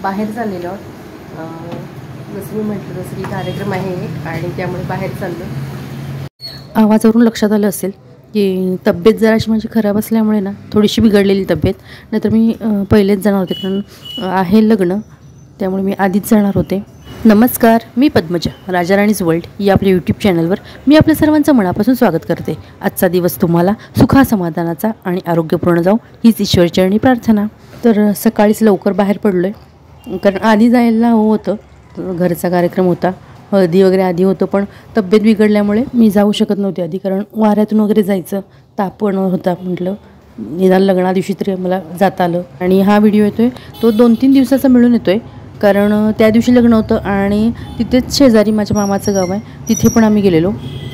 बाहेर चाललेलो जसं मी म्हटलं तसं की कार्यक्रम आहे आणि त्यामुळे बाहेर चाललो. आवाजावरून लक्षात आलं असेल की तब्येत जराशी माझी खराब असल्यामुळे ना थोडीशी बिघडलेली तब्येत. नाहीतर मी पहिलेच जाणार होते कारण आहे लग्न, त्यामुळे मी आधीच जाणार होते. नमस्कार, मी पद्मजा, राजाराणीज वर्ल्ड या आपल्या यूट्यूब चॅनलवर मी आपल्या सर्वांचं मनापासून स्वागत करते. आजचा दिवस तुम्हाला सुखासमाधानाचा आणि आरोग्यपूर्ण जाऊ हीच ईश्वरचरणी प्रार्थना. तर सकाळीच लवकर बाहेर पडलो आहे कारण आधी जायला हवं होतं, घरचा कार्यक्रम होता, हळदी वगैरे आधी होतं, पण तब्येत बिघडल्यामुळे मी जाऊ शकत नव्हते आधी, कारण वाऱ्यातून वगैरे जायचं, तापण होता. म्हटलं निदान लग्ना दिवशी तरी मला जाता आलं. आणि हा व्हिडिओ येतो आहे तो 2-3 दिवसाचा मिळून येतो आहे, कारण त्या दिवशी लग्न होतं आणि तिथेच शेजारी माझ्या मामाचं गाव आहे, तिथे पण आम्ही गेलेलो.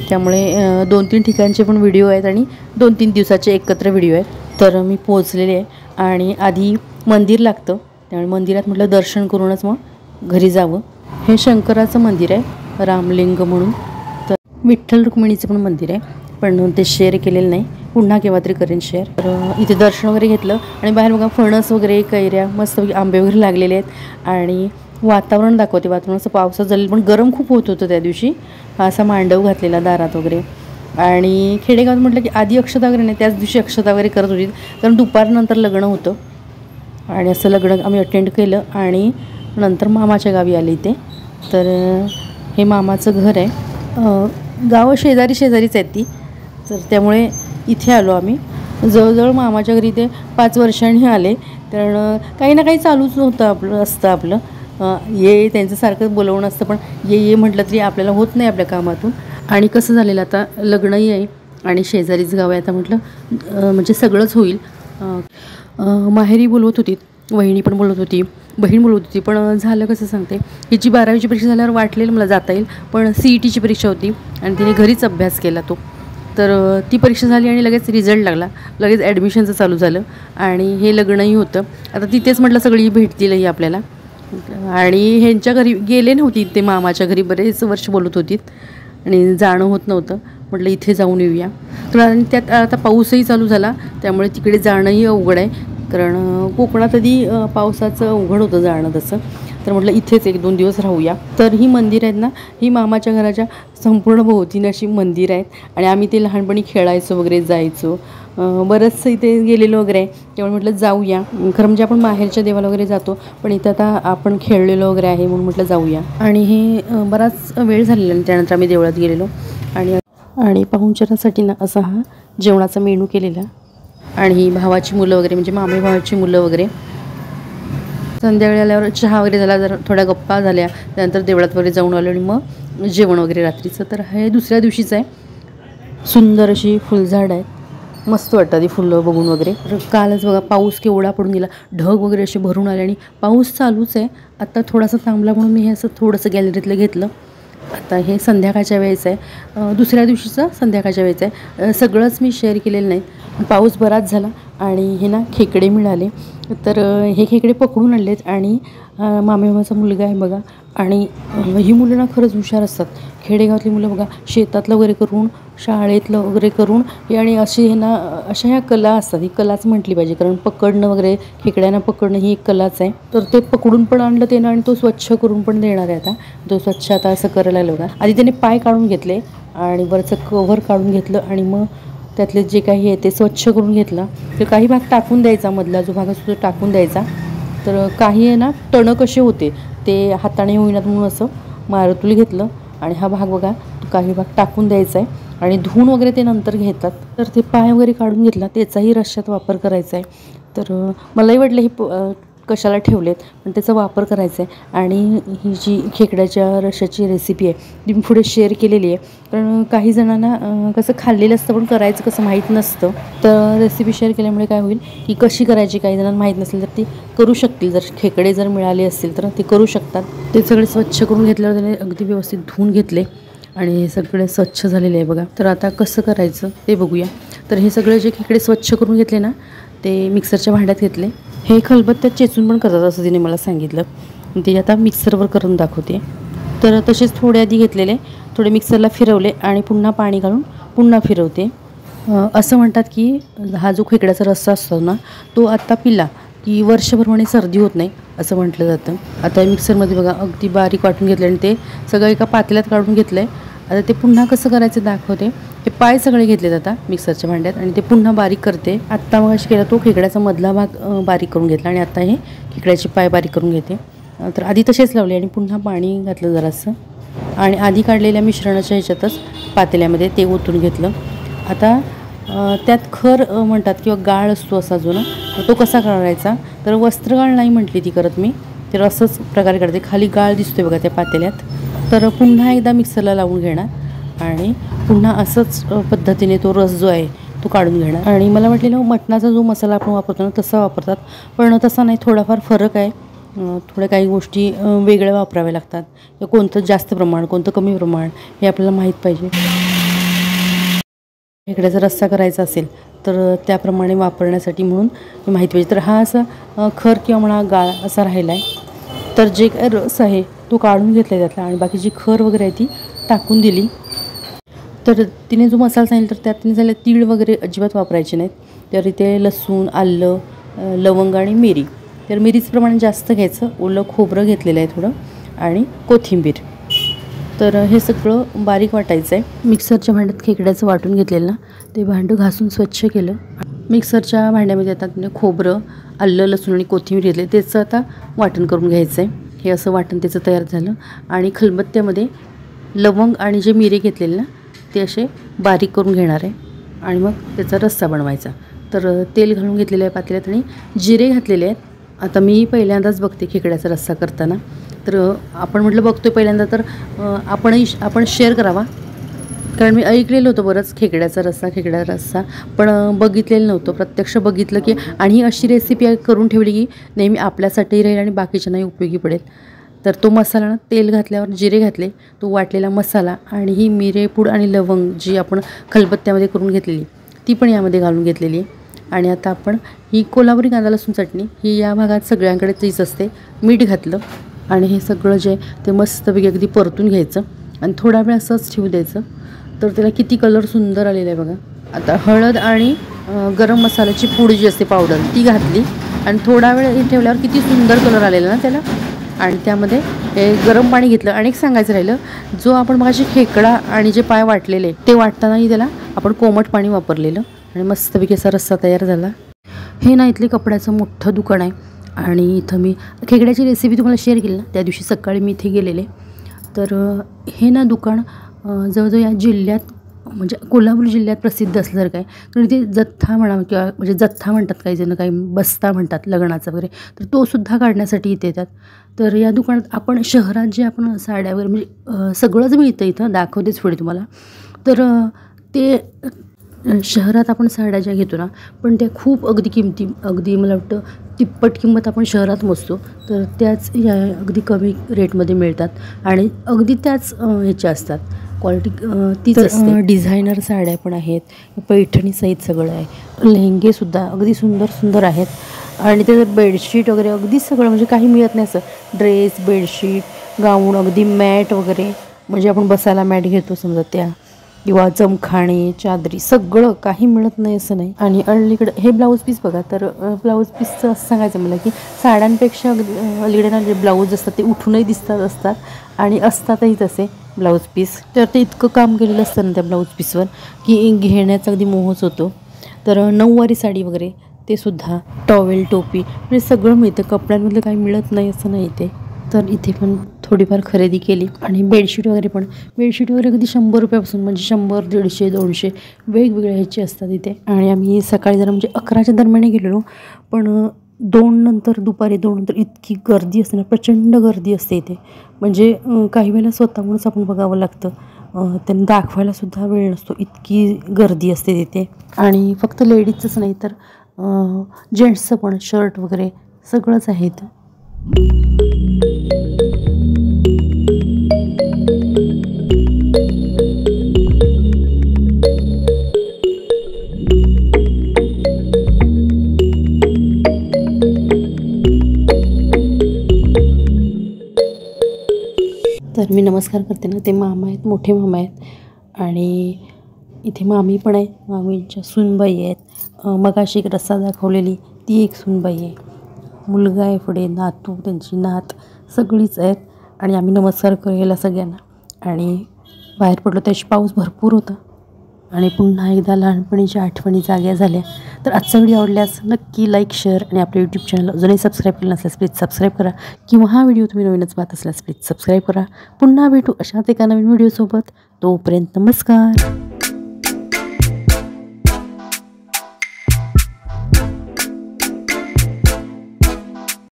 त्यामुळे 2-3 ठिकाणचे पण व्हिडिओ आहेत आणि 2-3 दिवसाचे एकत्र व्हिडिओ आहेत. तर मी पोहोचलेले आहे आणि आधी मंदिर लागतं, त्यामुळे मंदिरात म्हटलं दर्शन करूनच मग घरी जावं. हे शंकराचं मंदिर आहे, रामलिंग म्हणून. तर विठ्ठल रुक्मिणीचं पण मंदिर आहे, पण ते शेअर केलेलं नाही, पुन्हा केव्हा तरी करेन शेअर. तर इथे दर्शन वगैरे घेतलं आणि बाहेर बघा फणस वगैरे, कैऱ्या, मस्त आंबे वगैरे लागलेले आहेत. आणि वातावरण दाखवते, वातावरण असं पावसाचं झालेलं, पण गरम खूप होत होतं त्या दिवशी. असा मांडव घातलेला दारात वगैरे. आणि खेडेगावात म्हटलं की आधी अक्षता वगैरे नाही, त्याच दिवशी अक्षता वगैरे करत होती, कारण दुपारनंतर लग्न होतं. आणि असं लग्न आम्ही अटेंड केलं आणि नंतर मामाच्या गावी आले इथे. तर हे मामाचं घर आहे, गावं शेजारीच आहेत ती. तर त्यामुळे इथे आलो आम्ही. जवळजवळ मामाच्या घरी ते 5 वर्षांनी आले, कारण काही ना काही चालूच नव्हतं आपलं ये त्यांचं सारखं बोलवणं असतं, पण ये म्हटलं तरी आपल्याला होत नाही आपल्या कामातून. आणि कसं झालेलं आता लग्नही आहे आणि शेजारीच गाव आहे, आता म्हटलं म्हणजे सगळंच होईल. माहेरी बोलवत होती, वहिनी पण बोलत होती, बहीण बोलवत होती, पण झालं कसं सांगते, हिची 12वीची परीक्षा झाल्यावर वाटलेलं मला जाता येईल, पण CETची परीक्षा होती आणि तिने घरीच अभ्यास केला तो. तर ती परीक्षा झाली आणि लगेच रिझल्ट लागला, लगेच ॲडमिशनचं चालू झालं आणि हे लग्नही होतं. आता तिथेच म्हटलं सगळी भेटतीलही आपल्याला. आणि ह्यांच्या घरी गेले नव्हती, ते मामाच्या घरी बरेच वर्ष बोलत होती आणि जाणं होत नव्हतं. म्हटलं इथे जाऊन येऊया. तर आणि त्यात आता पाऊसही चालू झाला, त्यामुळे तिकडे जाणंही अवघड आहे, कारण कोकणात आधी पावसाचं अवघड होतं जाणं तसं. तर म्हटलं इथेच 1-2 दिवस राहूया. तर ही मंदिर आहेत ना, ही मामाच्या घराच्या संपूर्ण भोवतीने अशी मंदिर आहेत आणि आम्ही ते लहानपणी खेळायचो वगैरे, जायचो, बरंचसं इथे गेलेलो वगैरे. त्यामुळे म्हटलं जाऊया. खरं म्हणजे आपण माहेरच्या देवाला वगैरे जातो, पण इथं आता आपण खेळलेलो वगैरे आहे म्हणून म्हटलं जाऊया. आणि हे बराच वेळ झालेला आणि त्यानंतर आम्ही देवळात गेलेलो आणि पाहुणचारासाठी ना असा हा जेवणाचा मेनू केलेला. आणि ही भावाची मुलं वगैरे, म्हणजे मामे भावाची मुलं वगैरे. संध्याकाळी आल्यावर चहा वगैरे झाला, जर थोड्या गप्पा झाल्या, त्यानंतर देवळात वगैरे जाऊन आलो आणि मग जेवण वगैरे रात्रीचं. तर हे दुसऱ्या दिवशीचं आहे. सुंदर अशी फुलझाड आहेत, मस्त वाटतं ती फुलं बघून वगैरे. कालच बघा पाऊस केवढा पडून गेला, ढग वगैरे असे भरून आले आणि पाऊस चालूच आहे. आता थोडासा थांबला म्हणून मी हे असं थोडंसं गॅलरीतलं घेतलं. आता हे संध्याकाळच्या वेळेस आहे, दुसऱ्या दिवशीचं संध्याकाळच्या वेळेस आहे. सगळंच मी शेअर केलेलं नाही. पाऊस बराच झाला आणि हे ना खेकडे मिळाले, तर हे खेकडे पकडून आणलेत. आणि मामेमाचा मुलगा आहे बघा, आणि ही मुलं ना खरंच हुशार असतात. खेडेगावातली मुलं बघा, शेतातलं वगैरे करून, शाळेतलं वगैरे करून, आणि अशी हे ना अशा ह्या कला असतात. ही कलाच म्हटली पाहिजे, कारण पकडणं वगैरे, खेकड्यांना पकडणं ही एक कलाच आहे. तर ते पकडून पण आणलं त्यानं आणि तो स्वच्छ करून पण देणार आहे. आता तो स्वच्छ आता असं करायला लागला. आधी त्याने पाय काढून घेतले आणि वरचं कव्हर काढून घेतलं आणि मग त्यातले जे काही आहे ते स्वच्छ करून घेतलं. तर काही भाग टाकून द्यायचा, मधला जो भाग असतो तो टाकून द्यायचा. तर काही आहे ना तण कसे होते ते हाताने होईनात म्हणून असं मारुतुल घेतलं. आणि हा भाग बघा, काही भाग टाकून द्यायचा आहे आणि धुवून वगैरे ते नंतर घेतात. तर ते पाय वगैरे काढून घेतला, त्याचाही रश्श्यात वापर करायचा आहे. तर मलाही वाटलं ही कशाला ठेवलेत, पण त्याचा वापर करायचा आहे. आणि ही जी खेकड्याच्या रश्श्याची रेसिपी आहे ती मी पुढे शेअर केलेली आहे, कारण काही जणांना कसं खाल्लेलं असतं पण करायचं कसं माहीत नसतं. तर रेसिपी शेअर केल्यामुळे काय होईल की कशी करायची काही जणांना माहीत नसेल तर ती करू शकतील. जर खेकडे जर मिळाले असतील तर ते करू शकतात. ते सगळे स्वच्छ करून घेतल्यावर त्याने अगदी व्यवस्थित धुवून घेतले आणि हे सगळे स्वच्छ झालेले आहे बघा. तर आता कसं करायचं ते बघूया. तर हे सगळे जे खेकडे स्वच्छ करून घेतले ना, ते मिक्सरच्या भांड्यात घेतले. हे खलबत्त्यात चेचून पण करतात असं तिने मला सांगितलं, ते आता मिक्सरवर करून दाखवते. तर तसेच थोडे आधी घेतलेले, थोडे मिक्सरला फिरवले आणि पुन्हा पाणी घालून पुन्हा फिरवते. असं म्हणतात की हा जो खेकड्याचा रस्सा असतो ना, तो आत्ता पिला की वर्षभर म्हणे सर्दी होत नाही. असं म्हटलं जातं. आता मिक्सरमध्ये बघा अगदी बारीक वाटून घेतलं आणि ते सगळं एका पातेल्यात काढून घेतलं आहे. आता ते पुन्हा कसं करायचं दाखवते. हे पाय सगळे घेतलेत आता मिक्सरच्या भांड्यात आणि ते पुन्हा बारीक करते. आत्ता मग अशी केला तो खेकड्याचा मधला भाग बारीक करून घेतला आणि आता हे खेकड्याचे पाय बारीक करून घेते. तर आधी तसेच लावले आणि पुन्हा पाणी घातलं जरासं आणि आधी काढलेल्या मिश्रणाच्या ह्याच्यातच पातेल्यामध्ये ते ओतून घेतलं. आता त्यात खर म्हणतात किंवा गाळ असतो असा जो ना, तो कसा करायचा. तर वस्त्रगाळ नाही म्हटली ती करत मी, तर असंच प्रकारे करते. खाली गाळ दिसतोय बघा त्या पातेल्यात. तर पुन्हा एकदा मिक्सरला लावून घेणार आणि पुन्हा असंच पद्धतीने तो रस जो आहे तो काढून घेणार. आणि मला वाटलेलं मटणाचा जो मसाला आपण वापरतो ना तसा वापरतात, पण तसा नाही, थोडाफार फरक आहे. थोड्या काही गोष्टी वेगळ्या वापराव्या लागतात. कोणतं जास्त प्रमाण कोणतं कमी प्रमाण हे आपल्याला माहीत पाहिजे. खेकड्याचा रस्सा करायचा असेल तर त्याप्रमाणे वापरण्यासाठी म्हणून माहीत पाहिजे. तर हा असा खर किंवा म्हणा गाळ असा राहिला आहे. तर जे काय रस आहे तो काढून घेतला आहे त्यातला आणि बाकीची खर वगैरे आहे ती टाकून दिली. तर तिने जो मसाला सांगितला तर त्यात तिने झाले तीळ वगैरे अजिबात वापरायचे नाहीत. तर इथे लसूण, आलं, लवंग आणि मिरी. तर मिरीचं प्रमाण जास्त घ्यायचं. ओलं खोबरं घेतलेलं आहे थोडं आणि कोथिंबीर. तर हे सगळं बारीक वाटायचं आहे. मिक्सरच्या भांड्यात खेकड्याचं वाटून घेतलेलं ना ते भांडं घासून स्वच्छ केलं. मिक्सरच्या भांड्यामध्ये आता खोबरं, आलं, लसूण आणि कोथिंबीर घेतले त्याचं आता वाटण करून घ्यायचं आहे. हे असं वाटण त्याचं तयार झालं आणि खलबत्त्यामध्ये लवंग आणि जे मिरे घेतलेले ना ते असे बारीक करून घेणार आहे आणि मग त्याचा रस्सा बनवायचा. तर तेल घालून घेतलेलं आहे पातेल्यात आणि जिरे घातलेले आहेत. आता मी पहिल्यांदाच बघते खेकड्याचा रस्सा करताना. तर आपण म्हटलं बघतोय पहिल्यांदा तर आपण शेअर करावा, कारण मी ऐकलेलं होतं बरंच खेकड्याचा रस्सा पण बघितलेलं नव्हतं. प्रत्यक्ष बघितलं की आणि ही अशी रेसिपी करून ठेवली की नेहमी आपल्यासाठीही राहील आणि बाकीच्यांनाही उपयोगी पडेल. तर तो मसाला ना तेल घातल्यावर जिरे घातले, तो वाटलेला मसाला आणि ही मिरेपूड आणि लवंग जी आपण खलबत्त्यामध्ये करून घेतलेली ती पण यामध्ये घालून घेतलेली आहे. आणि आता आपण ही कोल्हापुरी कांदा लसूण चटणी ही या भागात सगळ्यांकडे तीच असते. मीठ घातलं आणि हे सगळं जे ते मस्तपैकी अगदी परतून घ्यायचं आणि थोडा वेळ असंच ठेवू द्यायचं. तर त्याला किती कलर सुंदर आलेला आहे बघा. आता हळद आणि गरम मसाल्याची पूड जी असते पावडर ती घातली आणि थोडा वेळ ठेवल्यावर किती सुंदर कलर आलेला ना त्याला. आणि त्यामध्ये हे गरम पाणी घेतलं. आणि एक सांगायचं राहिलं, जो आपण मगाशी खेकडा आणि जे पाय वाटलेले ते वाटतानाही त्याला आपण कोमट पाणी वापरलेलं आणि मस्तपैकी असा रस्सा तयार झाला. हे ना इथले कपड्याचं मोठं दुकान आहे आणि इथं मी खेकड्याची रेसिपी तुम्हाला शेअर केली ना त्या दिवशी सकाळी मी इथे गेलेले. तर हे ना दुकान जवळजवळ या जिल्ह्यात म्हणजे कोल्हापूर जिल्ह्यात प्रसिद्ध असलं जर काय, तर इथे जथ्था म्हणा किंवा म्हणजे जथ्था म्हणतात काही जण, काही बस्ता म्हणतात लग्नाचा वगैरे, तर तो सुद्धा काढण्यासाठी इथे येतात. तर या दुकानात आपण शहरात जे आपण साड्या वगैरे म्हणजे सगळंच मिळतं इथं, दाखवतेच पुढे तुम्हाला. तर ते शहरात आपण साड्या ज्या घेतो ना पण त्या खूप अगदी मला वाटतं तिप्पट किंमत आपण शहरात मोजतो, तर त्याच या अगदी कमी रेटमध्ये मिळतात आणि अगदी त्याच ह्याच्या असतात. क्वालिटी तीच असते. डिझायनर साड्या पण आहेत, पैठणी सहित सगळं आहे. लेहंगेसुद्धा अगदी सुंदर आहेत आणि ते बेडशीट वगैरे अगदी सगळं म्हणजे काही मिळत नाही असं. ड्रेस, बेडशीट, गाऊन, अगदी मॅट वगैरे म्हणजे आपण बसायला मॅट घेतो समजा त्या, किंवा जमखाणे, चादरी, सगळं काही मिळत नाही असं नाही. आणि अलीकडं हे ब्लाऊज पीस बघा. तर ब्लाऊज पीसचं असं सांगायचं मला की साड्यांपेक्षा अलीकडे ना जे ब्लाऊज असतात ते उठूनही असतात आणि असतातही तसे ब्लाऊज पीस. तर ते इतकं काम केलेलं असतं ना त्या ब्लाऊज पीसवर की घेण्याचा अगदी मोहच होतो. तर नऊवारी साडी वगैरे ते सुद्धा, टॉवेल, टोपी म्हणजे सगळं मिळतं. कपड्यांमधलं काही मिळत नाही असं नाही इथे. तर इथे पण थोडीफार खरेदी केली आणि बेडशीट वगैरे अगदी 100 रुपयापासून म्हणजे 100, 150, 200 वेगवेगळ्या ह्याचे असतात इथे. आणि आम्ही सकाळी जरा म्हणजे 11च्या दरम्यान गेलेलो, पण 2 नंतर, दुपारी 2 नंतर इतकी गर्दी असते ना, प्रचंड गर्दी असते इथे. म्हणजे काही वेळेला स्वतःहूनच आपण बघावं लागतं, त्यांना दाखवायलासुद्धा वेळ नसतो, इतकी गर्दी असते तिथे. आणि फक्त लेडीजचंच नाही तर जेंट्सचं पण शर्ट वगैरे सगळंच आहे इथं. तर मी नमस्कार करते ना, ते मामा आहेत, मोठे मामा आहेत आणि इथे मामी पण आहे. मामींच्या सूनबाई आहेत. मगाशी एक रस्सा दाखवलेली ती एक सूनबाई आहे. मुलगा आहे पुढे, नातू, त्यांची नात सगळीच आहेत. आणि आम्ही नमस्कार केला सगळ्यांना आणि बाहेर पडलो. त्याची पाऊस भरपूर होता आणि पुन्हा एकदा लहानपणीच्या आठवणी जाग्या झाल्या. तर आजचा व्हिडिओ आवडल्यास नक्की लाईक, शेअर आणि आपल्या यूट्यूब चॅनल अजूनही सबस्क्राईब केलं नसल्यास प्लीज सबस्क्राईब करा, किंवा हा व्हिडिओ तुम्ही नवीनच पाहत असल्यास प्लीज सबस्क्राईब करा. पुन्हा भेटू अशाच एका नवीन व्हिडिओसोबत. तोपर्यंत नमस्कार.